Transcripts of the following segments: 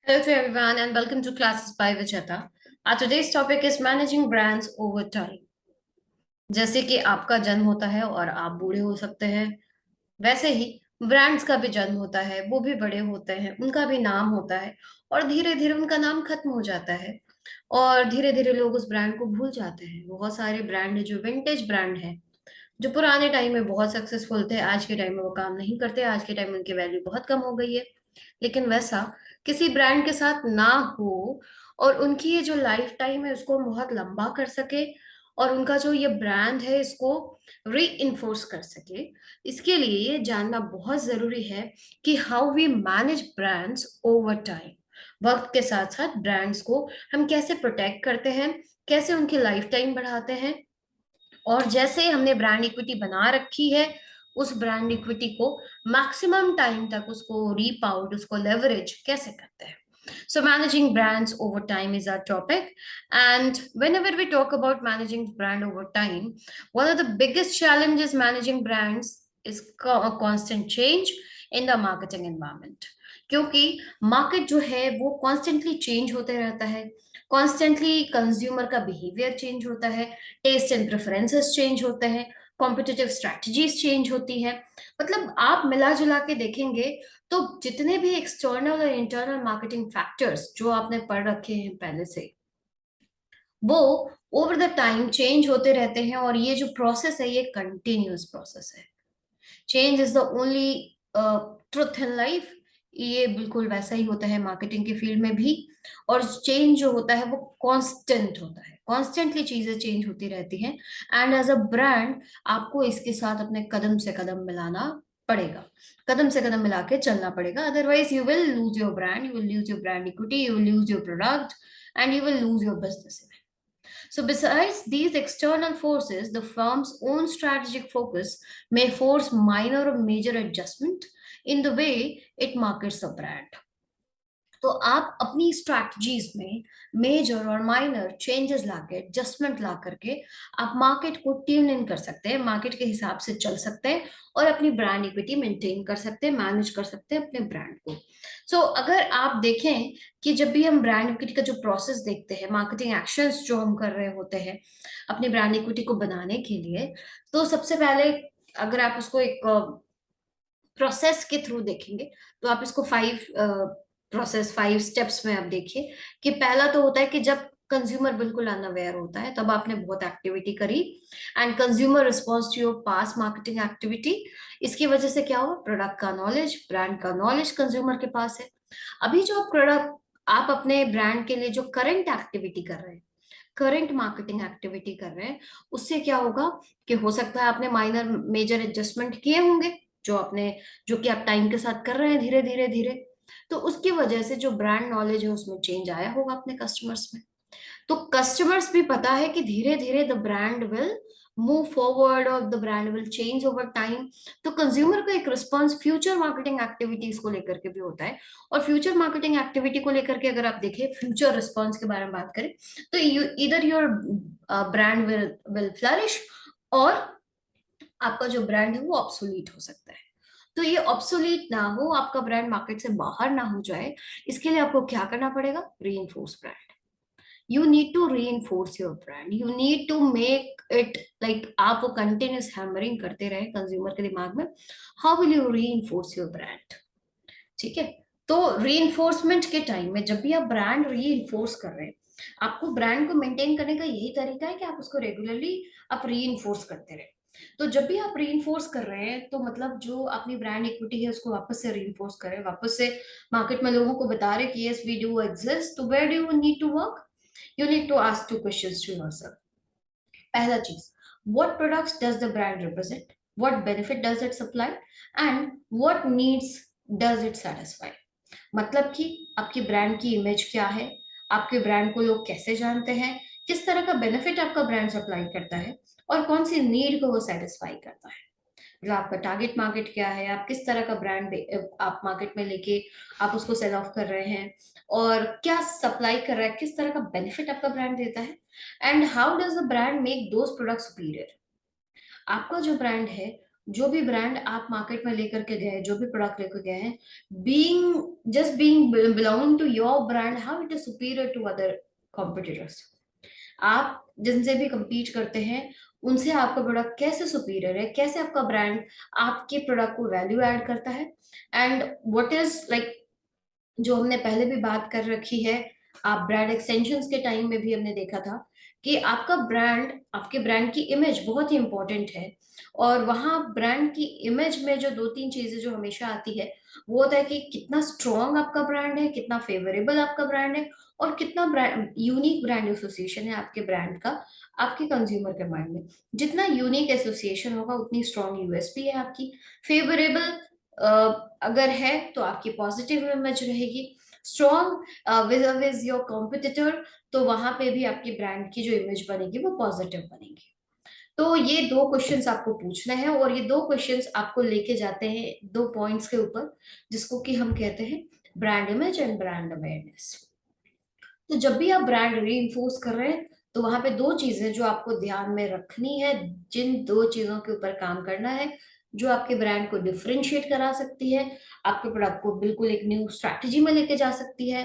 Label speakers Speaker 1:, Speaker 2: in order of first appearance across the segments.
Speaker 1: Hello to everyone and welcome to Classes by Vicheta. Our today's topic is managing brands over time. जैसे कि आपका जन्म होता है और आप बूढ़े हो सकते हैं, वैसे ही ब्रांड्स का भी जन्म होता है, वो भी बड़े होते हैं, उनका भी नाम होता है और धीरे धीरे उनका नाम खत्म हो जाता है और धीरे धीरे लोग उस ब्रांड को भूल जाते हैं। बहुत सारे ब्रांड है जो विंटेज ब्रांड है, जो पुराने टाइम में बहुत सक्सेसफुल थे, आज के टाइम में वो काम नहीं करते, आज के टाइम में उनकी वैल्यू बहुत कम हो गई है। लेकिन वैसा किसी ब्रांड के साथ ना हो और उनकी ये जो लाइफ टाइम है उसको हम बहुत लंबा कर सके और उनका जो ये ब्रांड है इसको री इन्फोर्स कर सके, इसके लिए ये जानना बहुत जरूरी है कि how we manage brands over time. वक्त के साथ साथ ब्रांड्स को हम कैसे प्रोटेक्ट करते हैं, कैसे उनकी लाइफ टाइम बढ़ाते हैं और जैसे हमने ब्रांड इक्विटी बना रखी है उस ब्रांड इक्विटी को मैक्सिमम टाइम तक उसको रीप आउट, उसको लेवरेज कैसे करते हैं। So managing brands over time is our topic. And whenever we talk about managing brand over time, one of the biggest challenges managing brands is constant change in the marketing environment. क्योंकि market जो है वो constantly change होते रहता है, constantly consumer का behaviour change होता है, टेस्ट एंड प्रेफरेंसेस चेंज होते हैं, कॉम्पिटिटिव स्ट्रैटेजीज चेंज होती है। मतलब आप मिला जुला के देखेंगे तो जितने भी एक्सटर्नल और इंटरनल मार्केटिंग फैक्टर्स जो आपने पढ़ रखे हैं पहले से, वो ओवर द टाइम चेंज होते रहते हैं और ये जो प्रोसेस है ये कंटिन्यूअस प्रोसेस है। Change is the only truth in life. ये बिल्कुल वैसा ही होता है मार्केटिंग के फील्ड में भी। और चेंज जो होता है वो कांस्टेंट होता है, कॉन्स्टेंटली चीजें चेंज होती रहती हैं। एंड एज अ ब्रांड आपको इसके साथ अपने कदम से कदम मिलाना पड़ेगा, कदम से कदम मिला के चलना पड़ेगा, otherwise you will lose your brand, you will lose your brand equity, you will lose your product and you will lose your business. So, besides these external forces, the firm's own strategic focus may force minor or major adjustment in the way it markets the brand. तो आप अपनी strategies में major और minor changes लाके, adjustment ला करके आप market को tune in कर सकते हैं, मार्केट के हिसाब से चल सकते हैं और अपनी ब्रांड इक्विटी मेंटेन कर सकते हैं, मैनेज कर सकते हैं अपने ब्रांड को। अगर आप देखें कि जब भी हम ब्रांड इक्विटी का जो प्रोसेस देखते हैं, मार्केटिंग एक्शंस जो हम कर रहे होते हैं अपनी ब्रांड इक्विटी को बनाने के लिए, तो सबसे पहले अगर आप उसको एक प्रोसेस के थ्रू देखेंगे तो आप इसको 5 स्टेप्स में आप देखिए कि पहला तो होता है कि जब कंज्यूमर बिल्कुल अनअवेयर होता है तब आपने बहुत एक्टिविटी करी and consumer response to your past marketing activity. इसकी वजह से क्या हुआ, प्रोडक्ट का नॉलेज, ब्रांड का नॉलेज कंज्यूमर के पास है। अभी जो प्रोडक्ट आप अपने ब्रांड के लिए जो करंट एक्टिविटी कर रहे हैं, करंट मार्केटिंग एक्टिविटी कर रहे हैं, उससे क्या होगा कि हो सकता है आपने माइनर मेजर एडजस्टमेंट किए होंगे जो कि आप टाइम के साथ कर रहे हैं धीरे धीरे धीरे। तो उसकी वजह से जो ब्रांड नॉलेज है उसमें चेंज आया होगा अपने कस्टमर्स में। तो कस्टमर्स भी पता है कि धीरे धीरे the brand will move forward और the brand will change over time. तो कंज्यूमर का एक रिस्पॉन्स फ्यूचर मार्केटिंग एक्टिविटीज को लेकर के भी होता है। और फ्यूचर मार्केटिंग एक्टिविटी को लेकर के अगर आप देखें, फ्यूचर रिस्पॉन्स के बारे में बात करें, तो इधर योर ब्रांड विल फ्लरिश और आपका जो ब्रांड है वो ऑब्सोलीट हो सकता है। तो ये ऑब्सोलीट ना हो, आपका ब्रांड मार्केट से बाहर ना हो जाए, इसके लिए आपको क्या करना पड़ेगा, reinforce brand. You need to reinforce your brand, you need to make it like आप वो कंटिन्यूस हैमरिंग करते रहे कंज्यूमर के दिमाग में, how will you reinforce your brand. ठीक है। तो रीइंफोर्समेंट के टाइम में जब भी आप ब्रांड रीइंफोर्स कर रहे हैं, आपको ब्रांड को मेंटेन करने का यही तरीका है कि आप उसको रेगुलरली आप रीइंफोर्स करते रहे। तो जब भी आप रीइंफोर्स कर रहे हैं तो मतलब जो अपनी ब्रांड इक्विटी है उसको वापस से रीइंफोर्स करें, वापस से मार्केट में लोगों को बता रहे कि यस वी डू एग्जिस्ट, तो where do you need to work, you need to ask 2 questions to yourself. पहला चीज, what products does the brand represent, what benefit does it supply and what needs does it satisfy. मतलब कि आपकी brand की image क्या है, आपके brand को लोग कैसे जानते हैं, किस तरह का बेनिफिट आपका ब्रांड सप्लाई करता है और कौन सी नीड को वो सेटिस्फाई करता है। मतलब आपका टारगेट मार्केट क्या है, आप किस तरह का ब्रांड आप मार्केट में लेके आप उसको सेल ऑफ कर रहे हैं और क्या सप्लाई कर रहा है, किस तरह का बेनिफिट आपका ब्रांड देता है and how does the brand make those product superior. आपका जो ब्रांड है जो भी ब्रांड आप मार्केट में लेकर के गए, जो भी प्रोडक्ट लेकर गए हैं, being belonging to your brand, how it is superior to other competitors. आप जिनसे भी compete करते हैं, उनसे आपका प्रोडक्ट कैसे सुपीरियर है, कैसे आपका ब्रांड आपके प्रोडक्ट को वैल्यू ऐड करता है। एंड व्हाट इज लाइक, जो हमने पहले भी बात कर रखी है, आप ब्रांड एक्सटेंशंस के टाइम में भी हमने देखा था कि आपका ब्रांड, आपके ब्रांड की इमेज बहुत ही इंपॉर्टेंट है। और वहां ब्रांड की इमेज में जो दो तीन चीजें जो हमेशा आती है, वो होता है कि कितना स्ट्रॉन्ग आपका ब्रांड है, कितना फेवरेबल आपका ब्रांड है, और कितना ब्रांड यूनिक ब्रांड एसोसिएशन है आपके ब्रांड का आपके कंज्यूमर के माइंड में। जितना यूनिक एसोसिएशन होगा, उतनी स्ट्रॉन्ग यूएसपी है आपकी। फेवरेबल अगर है तो आपकी पॉजिटिव इमेज रहेगी। स्ट्रॉन्ग विज योर कॉम्पिटिटर, तो वहां पे भी आपकी ब्रांड की जो इमेज बनेगी वो पॉजिटिव बनेगी। तो ये दो क्वेश्चंस आपको पूछने हैं, और ये दो क्वेश्चंस आपको लेके जाते हैं दो पॉइंट्स के ऊपर, जिसको कि हम कहते हैं brand image and brand awareness. तो जब भी आप ब्रांड री कर रहे हैं, तो वहां पे दो चीजें जो आपको ध्यान में रखनी है, जिन दो चीजों के ऊपर काम करना है, जो आपके ब्रांड को डिफरेंशिएट करा सकती है, आपके प्रोडक्ट को बिल्कुल एक न्यू स्ट्रैटेजी में लेके जा सकती है,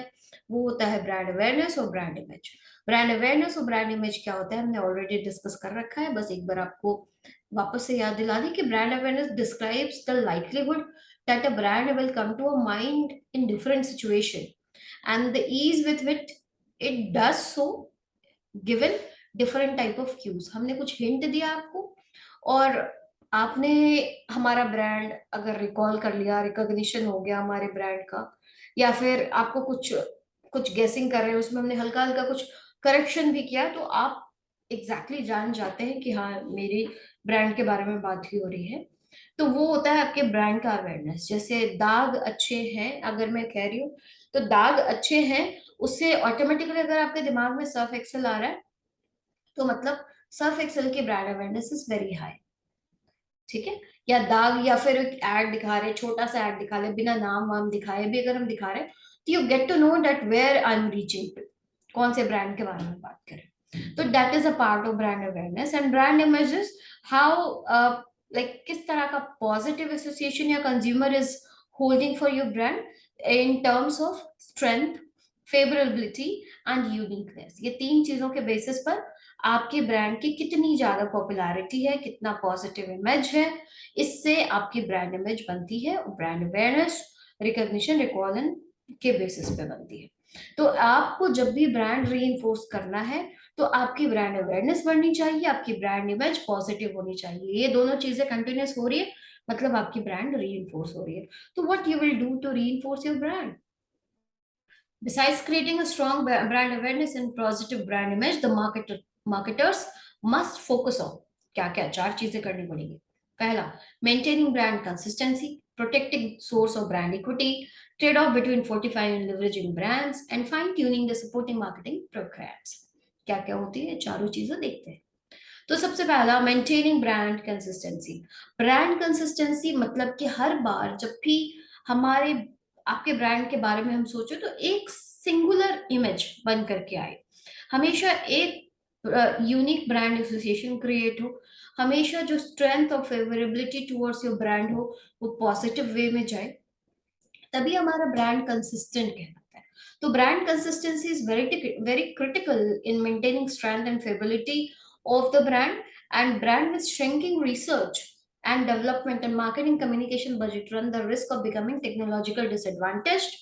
Speaker 1: वो होता है ब्रांड अवेयरनेस और ब्रांड इमेज। ब्रांड अवेयरनेस और ब्रांड इमेज क्या होता है, हमने ऑलरेडी डिस्कस कर रखा है, बस एक बार आपको वापस से याद दिला दी कि brand awareness describes the likelihood that a brand will come to a mind in different situation and the ease with which it does so given different type of cues। हमने कुछ हिंट दिया आपको, और आपने हमारा ब्रांड अगर recall कर लिया, रिकॉग्निशन हो गया हमारे ब्रांड का, या फिर आपको कुछ कुछ गेसिंग कर रहे हैं, उसमें हमने हल्का हल्का कुछ करेक्शन भी किया, तो आप एग्जैक्टली exactly जान जाते हैं कि हाँ, मेरे ब्रांड के बारे में बात ही हो रही है। तो वो होता है आपके ब्रांड का अवेयरनेस। जैसे दाग अच्छे हैं अगर मैं कह रही हूँ, तो दाग अच्छे हैं, उससे ऑटोमेटिकली अगर आपके दिमाग में सर्फ एक्सेल आ रहा है, तो मतलब सर्फ एक्सेल की brand awareness is very high. ठीक है। या दाग, या फिर एक एड दिखा रहे, छोटा सा एड दिखा रहे, बिना नाम वाम दिखाए भी अगर हम दिखा रहे हैं, तो you get to know that where I am reaching to, कौन से ब्रांड के बारे में बात करें। तो that is a part of brand awareness. And brand images, how like किस तरह का पॉजिटिव एसोसिएशन या consumer is holding for your brand in terms of strength, favorability and uniqueness. ये तीन चीजों के बेसिस पर आपके ब्रांड की कितनी ज्यादा पॉपुलैरिटी है, कितना पॉजिटिव इमेज है, इससे आपकी ब्रांड इमेज बनती है। ब्रांड अवेयरनेस, रिकॉग्निशन, रिकॉल के बेसिस पे बनती है। तो आपको जब भी ब्रांड री करना है, तो आपकी ब्रांड अवेयरनेस बढ़नी चाहिए, आपकी ब्रांड इमेज पॉजिटिव होनी चाहिए। ये दोनों चीजें कंटिन्यूस हो रही है, मतलब आपकी ब्रांड री हो रही है। तो what you will do to re your brand? Besides creating a strong brand awareness and positive brand image, the marketers must focus on क्या क्या चार चीजें करनी पड़ेगी। पहला, maintaining brand consistency, protecting source of brand equity, trade off between fortifying and leveraging brands, and fine tuning the supporting marketing programs। क्या क्या होती है चारों चीजें देखते हैं। तो सबसे पहला, maintaining brand consistency. Brand consistency मतलब कि हर बार जब भी हमारे आपके ब्रांड के बारे में हम सोचे, तो एक सिंगुलर इमेज बन करके आए, हमेशा एक यूनिक ब्रांड एसोसिएशन क्रिएट हो, हमेशा जो स्ट्रेंथ और फेवरेबिलिटी टुवर्ड्स योर ब्रांड हो वो पॉजिटिव वे में जाए, तभी हमारा ब्रांड कंसिस्टेंट कहलाता है। तो brand consistency is very critical in maintaining strength and favorability of the brand, and brand with shrinking research and development and marketing communication budget run the risk of becoming technological disadvantaged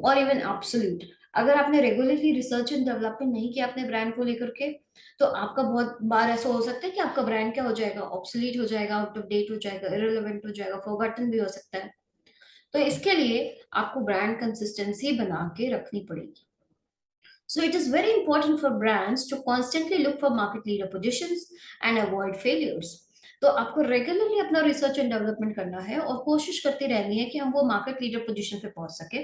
Speaker 1: or even obsolete। अगर आपने regularly research and development नहीं किया अपने brand को लेकर के, तो आपका बहुत बार ऐसा हो सकता है कि आपका ब्रांड क्या हो जाएगा, ऑब्सोलीट हो जाएगा, आउट ऑफ डेट हो जाएगा, इरेलेवेंट हो जाएगा, फॉरगॉटन भी हो सकता है। तो इसके लिए आपको ब्रांड कंसिस्टेंसी बना के रखनी पड़ेगी। So it is very important for brands to constantly look for market leader positions and avoid failures। तो आपको रेगुलरली अपना रिसर्च एंड डेवलपमेंट करना है और कोशिश करती रहनी है कि हम वो मार्केट लीडर पोजीशन पे पहुंच सके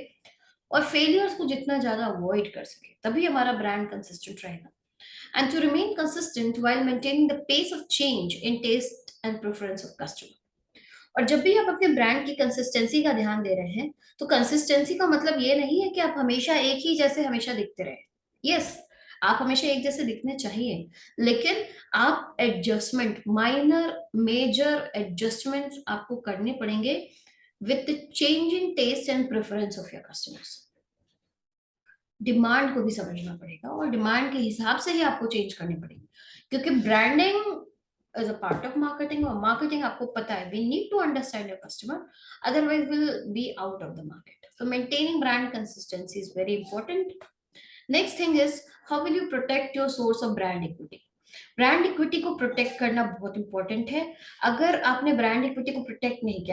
Speaker 1: और फेलियर्स को जितना ज्यादा अवॉइड कर सके, तभी हमारा ब्रांड कंसिस्टेंट रहेगा। And to remain consistent while maintaining the pace of change in taste and preference of customer. और जब भी आप अपने ब्रांड की कंसिस्टेंसी का ध्यान दे रहे हैं, तो कंसिस्टेंसी का मतलब ये नहीं है कि आप हमेशा एक ही जैसे हमेशा दिखते रहे। यस, आप हमेशा एक जैसे दिखने चाहिए, लेकिन आप एडजस्टमेंट, माइनर मेजर एडजस्टमेंट्स आपको करने पड़ेंगे with the changing taste and preference of your customers. Demand को भी समझना पड़ेगा और डिमांड के हिसाब से ही आपको चेंज करनी पड़ेगी, क्योंकि branding is a part of marketing, और मार्केटिंग आपको पता है, we need to understand your customer, otherwise will be out of the market. So maintaining brand consistency is very important. Next thing is, how will you protect your source of brand equity? Brand equity को protect करना बहुत important है। अगर आपने brand equity को protect नहीं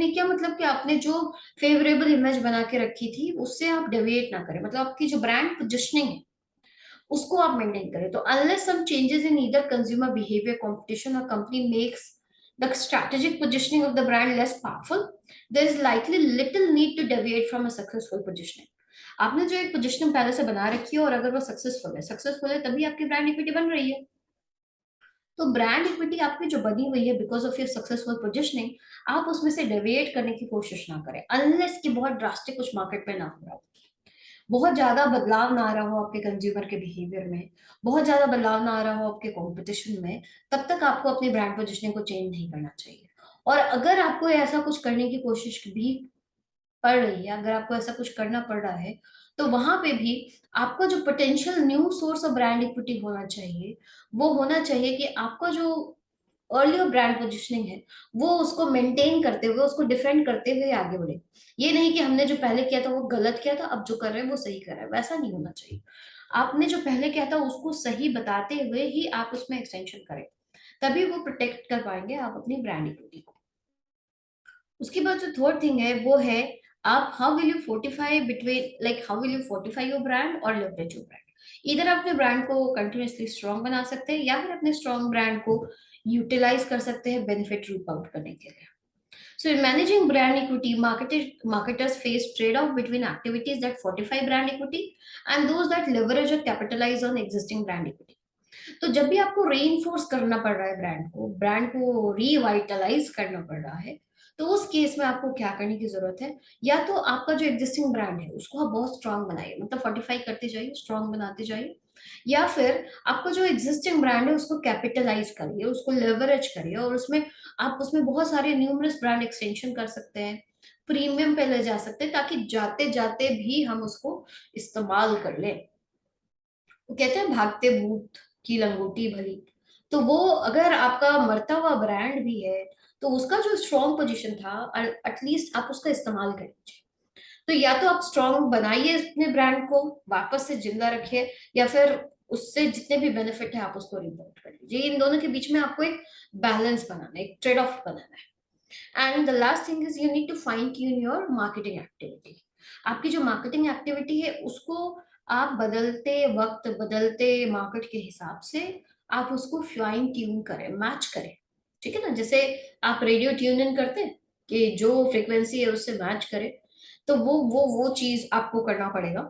Speaker 1: किया मतलब कि आपने जो फेवरेबल इमेज बना के रखी थी उससे आप डेविएट ना करें, मतलब आपकी जो ब्रांड पोजिशनिंग है उसको आप मेंटेन करें। तो unless some changes in either consumer behaviour, competition और company makes the strategic positioning of the brand less powerful, there is likely little need to deviate from a successful positioning. आपने जो एक positioning पहले से बना रखी है और अगर वो सक्सेसफुल है तभी आपकी ब्रांड इक्विटी बन रही है। तो ब्रांड इक्विटी आपकी जो बनी हुई है because of your successful positioning, आप उसमें से डेविएट करने की कोशिश ना करें, अनलेस कि बहुत ड्रास्टिक कुछ मार्केट में ना हो रहा हो, बहुत ज्यादा बदलाव ना आ रहा हो आपके कंज्यूमर के बिहेवियर में, बहुत ज्यादा बदलाव ना आ रहा हो आपके कंपटीशन में, तब तक आपको अपनी ब्रांड पोजिशनिंग को चेंज नहीं करना चाहिए। और अगर आपको ऐसा कुछ करने की कोशिश भी पड़ रही है, अगर आपको ऐसा कुछ करना पड़ रहा है, तो वहां पे भी आपका जो potential new source of brand equity होना चाहिए, वो होना चाहिए कि आपका जो अर्लियर ब्रांड पोजिशनिंग है वो उसको मेंटेन करते हुए, उसको डिफेंड करते हुए आगे बढ़े। ये नहीं कि हमने जो पहले किया था वो गलत किया था, अब जो कर रहे हैं वो सही कर रहे हैं, वैसा नहीं होना चाहिए। आपने जो पहले किया था उसको सही बताते हुए ही आप उसमें एक्सटेंशन करें, तभी वो प्रोटेक्ट कर पाएंगे आप अपनी ब्रांड इक्विटी को। उसके बाद जो थर्ड थिंग है वो है, आप how will you fortify between, like how will you fortify your brand और लेवरेज योर ब्रांड। इधर अपने ब्रांड को कंटिन्यूअसली स्ट्रॉन्ग बना सकते हैं या फिर अपने स्ट्रॉन्ग ब्रांड को यूटिलाइज कर सकते हैं बेनिफिट रूप आउट करने के लिए। So in managing brand equity, marketers face trade-off between activities that fortify brand equity and those that leverage or capitalize on existing brand equity. तो जब भी आपको रीइंफोर्स करना पड़ रहा है ब्रांड को रिवाइटलाइज करना पड़ रहा है, तो उस केस में आपको क्या करने की जरूरत है, या तो आपका जो एग्जिस्टिंग ब्रांड है उसको आप बहुत स्ट्रांग बनाइए, मतलब फोर्टिफाई करते जाइए, स्ट्रांग बनाते जाइए, या फिर आपका जो एग्जिस्टिंग ब्रांड है उसको कैपिटलाइज करिए, उसको लेवरेज करिए, और उसमें आप उसमें बहुत सारे न्यूमरस ब्रांड एक्सटेंशन कर सकते हैं, प्रीमियम पे ले जा सकते हैं, ताकि जाते जाते भी हम उसको इस्तेमाल कर लें। वो कहते हैं भागते भूत की लंगोटी भली। तो वो अगर आपका मरता हुआ ब्रांड भी है तो उसका जो स्ट्रॉन्ग पोजीशन था, एटलीस्ट आप उसका इस्तेमाल कर लीजिए। तो या तो आप स्ट्रॉन्ग बनाइए अपने ब्रांड को, वापस से जिंदा रखिए, या फिर उससे जितने भी बेनिफिट है आप उसको रिपोर्ट कर लीजिए। इन दोनों के बीच में आपको एक बैलेंस बनाना है, एक ट्रेड ऑफ बनाना है। And the last thing is you need to fine tune your marketing activity. आपकी जो मार्केटिंग एक्टिविटी है उसको आप बदलते वक्त, बदलते मार्केट के हिसाब से आप उसको फाइन ट्यून करें, मैच करें। ठीक है ना, जैसे आप रेडियो ट्यून इन करते हैं कि जो फ्रीक्वेंसी है उससे मैच करे, तो वो चीज आपको करना पड़ेगा,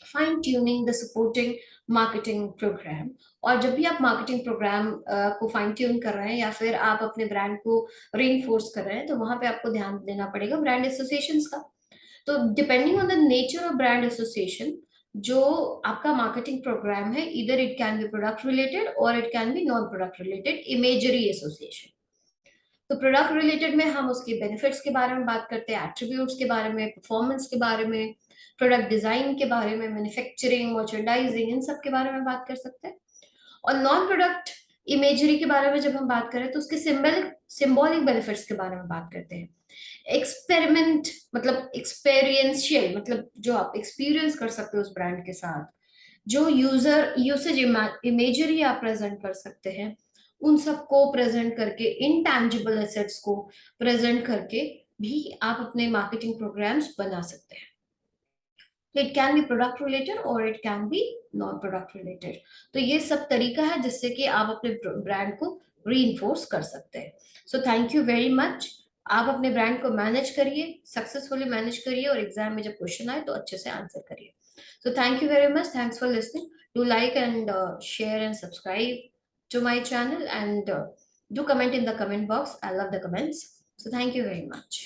Speaker 1: fine tuning the supporting marketing program. और जब भी आप मार्केटिंग प्रोग्राम को फाइन ट्यून कर रहे हैं या फिर आप अपने ब्रांड को रीइंफोर्स कर रहे हैं, तो वहां पे आपको ध्यान देना पड़ेगा ब्रांड एसोसिएशन का। तो depending on the nature of brand association, जो आपका मार्केटिंग प्रोग्राम है, इधर it can be product related और it can be non product related imagery association. तो प्रोडक्ट रिलेटेड में हम उसके बेनिफिट्स के बारे में बात करते हैं, एट्रीब्यूट्स के बारे में, परफॉर्मेंस के बारे में, प्रोडक्ट डिजाइन के बारे में, मैन्युफैक्चरिंग, मर्चेंडाइजिंग, इन सब के बारे में बात कर सकते हैं। और नॉन प्रोडक्ट इमेजरी के बारे में जब हम बात करें तो उसके सिंबॉलिक बेनिफिट्स के बारे में बात करते हैं। एक्सपेरिमेंट मतलब एक्सपेरियंशियल, मतलब जो आप एक्सपीरियंस कर सकते हो उस ब्रांड के साथ, जो यूजर यूसेज इमेजरी आप प्रेजेंट कर सकते हैं, उन सबको प्रेजेंट करके, इनटैंजिबल एसेट्स को प्रेजेंट करके भी आप अपने मार्केटिंग प्रोग्राम्स बना सकते हैं। तो it can be product related और it can be non product related. तो ये सब तरीका है जिससे कि आप अपने ब्रांड को री कर सकते हैं। So thank you very much. आप अपने ब्रांड को मैनेज करिए, सक्सेसफुली मैनेज करिए, और एग्जाम में जब क्वेश्चन आए तो अच्छे से आंसर करिए। So thank you very much, thanks for listening. Do like and share and subscribe to my channel, and do comment in the comment box. I love the comments. So thank you very much.